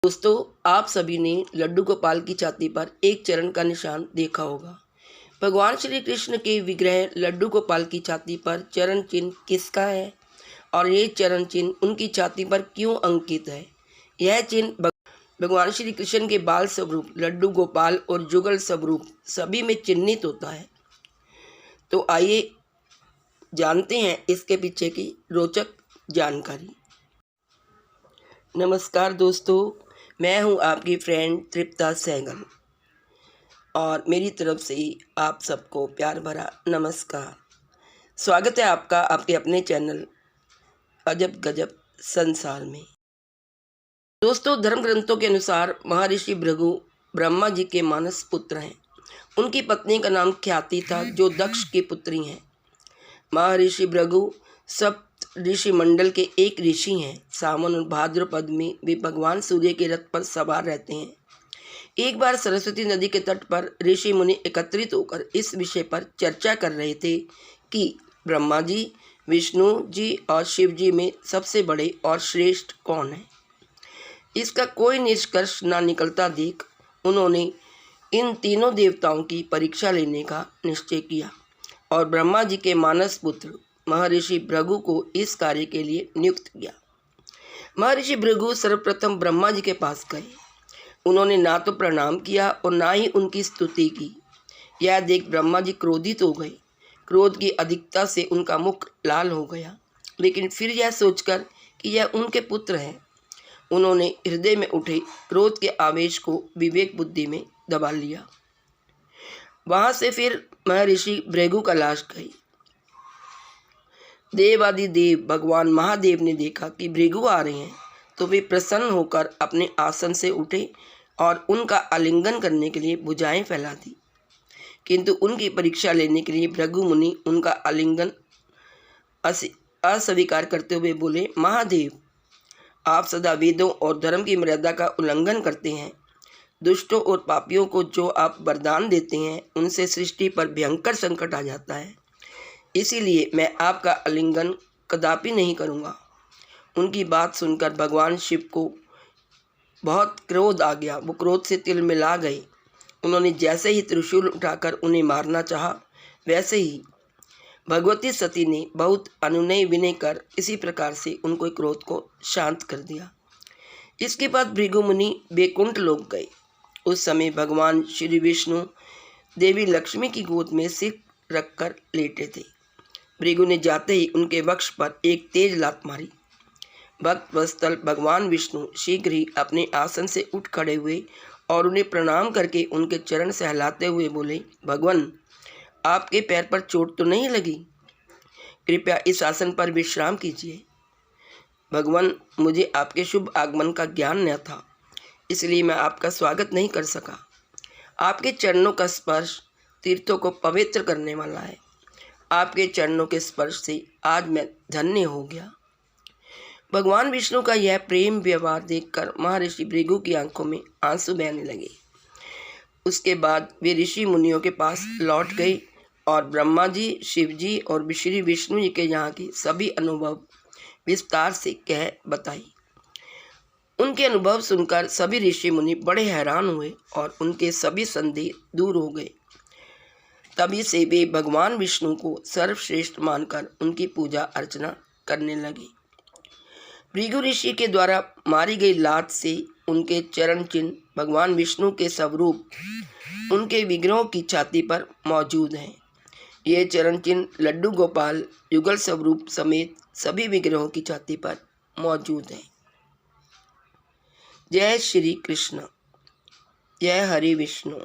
दोस्तों, आप सभी ने लड्डू गोपाल की छाती पर एक चरण का निशान देखा होगा। भगवान श्री कृष्ण के विग्रह लड्डू गोपाल की छाती पर चरण चिन्ह किसका है और ये चरण चिन्ह उनकी छाती पर क्यों अंकित है? यह चिन्ह भगवान श्री कृष्ण के बाल स्वरूप लड्डू गोपाल और जुगल स्वरूप सभी में चिन्हित होता है। तो आइए जानते हैं इसके पीछे की रोचक जानकारी। नमस्कार दोस्तों, मैं हूं आपकी फ्रेंड तृप्ता सहगल और मेरी तरफ से आप सबको प्यार भरा नमस्कार। स्वागत है आपका आपके अपने चैनल अजब गजब संसार में। दोस्तों, धर्म ग्रंथों के अनुसार महर्षि भृगु ब्रह्मा जी के मानस पुत्र हैं। उनकी पत्नी का नाम ख्याति था, जो दक्ष की पुत्री हैं। महर्षि भृगु सब ऋषि मंडल के एक ऋषि हैं। सावन और भाद्रपद में वे भगवान सूर्य के रथ पर सवार रहते हैं। एक बार सरस्वती नदी के तट पर ऋषि मुनि एकत्रित होकर इस विषय पर चर्चा कर रहे थे कि ब्रह्मा जी, विष्णु जी और शिव जी में सबसे बड़े और श्रेष्ठ कौन है। इसका कोई निष्कर्ष न निकलता देख उन्होंने इन तीनों देवताओं की परीक्षा लेने का निश्चय किया और ब्रह्मा जी के मानस पुत्र महर्षि भृगु को इस कार्य के लिए नियुक्त किया। महर्षि भृगु सर्वप्रथम ब्रह्मा जी के पास गए। उन्होंने ना तो प्रणाम किया और ना ही उनकी स्तुति की। यह देख ब्रह्मा जी क्रोधित हो गए। क्रोध की अधिकता से उनका मुख लाल हो गया, लेकिन फिर यह सोचकर कि यह उनके पुत्र हैं, उन्होंने हृदय में उठे क्रोध के आवेश को विवेक बुद्धि में दबा लिया। वहाँ से फिर महर्षि भृगु कैलाश गए। देवादिदेव भगवान महादेव ने देखा कि भृगु आ रहे हैं, तो वे प्रसन्न होकर अपने आसन से उठे और उनका आलिंगन करने के लिए भुजाएं फैला दी। किंतु उनकी परीक्षा लेने के लिए भृगु मुनि उनका आलिंगन अस्वीकार करते हुए बोले, महादेव, आप सदा वेदों और धर्म की मर्यादा का उल्लंघन करते हैं। दुष्टों और पापियों को जो आप वरदान देते हैं, उनसे सृष्टि पर भयंकर संकट आ जाता है। इसीलिए मैं आपका आलिंगन कदापि नहीं करूँगा। उनकी बात सुनकर भगवान शिव को बहुत क्रोध आ गया। वो क्रोध से तिलमिला गए। उन्होंने जैसे ही त्रिशूल उठाकर उन्हें मारना चाहा, वैसे ही भगवती सती ने बहुत अनुनय विनय कर इसी प्रकार से उनको क्रोध को शांत कर दिया। इसके बाद भृगु मुनि बैकुंठ लोक गए। उस समय भगवान श्री विष्णु देवी लक्ष्मी की गोद में सिर रखकर लेटे थे। भृगु ने जाते ही उनके वक्ष पर एक तेज लात मारी। भक्त वत्सल भगवान विष्णु शीघ्र ही अपने आसन से उठ खड़े हुए और उन्हें प्रणाम करके उनके चरण सहलाते हुए बोले, भगवान, आपके पैर पर चोट तो नहीं लगी? कृपया इस आसन पर विश्राम कीजिए। भगवान, मुझे आपके शुभ आगमन का ज्ञान न था, इसलिए मैं आपका स्वागत नहीं कर सका। आपके चरणों का स्पर्श तीर्थों को पवित्र करने वाला है। आपके चरणों के स्पर्श से आज मैं धन्य हो गया। भगवान विष्णु का यह प्रेम व्यवहार देखकर महर्षि भृगु की आंखों में आंसू बहने लगे। उसके बाद वे ऋषि मुनियों के पास लौट गए और ब्रह्मा जी, शिव जी और श्री विष्णु जी के यहाँ की सभी अनुभव विस्तार से कह बताई। उनके अनुभव सुनकर सभी ऋषि मुनि बड़े हैरान हुए और उनके सभी संदेह दूर हो गए। तभी से वे भगवान विष्णु को सर्वश्रेष्ठ मानकर उनकी पूजा अर्चना करने लगे। भृगु ऋषि के द्वारा मारी गई लात से उनके चरण चिन्ह भगवान विष्णु के स्वरूप उनके विग्रहों की छाती पर मौजूद हैं। ये चरण चिन्ह लड्डू गोपाल युगल स्वरूप समेत सभी विग्रहों की छाती पर मौजूद हैं। जय श्री कृष्ण, जय हरि विष्णु।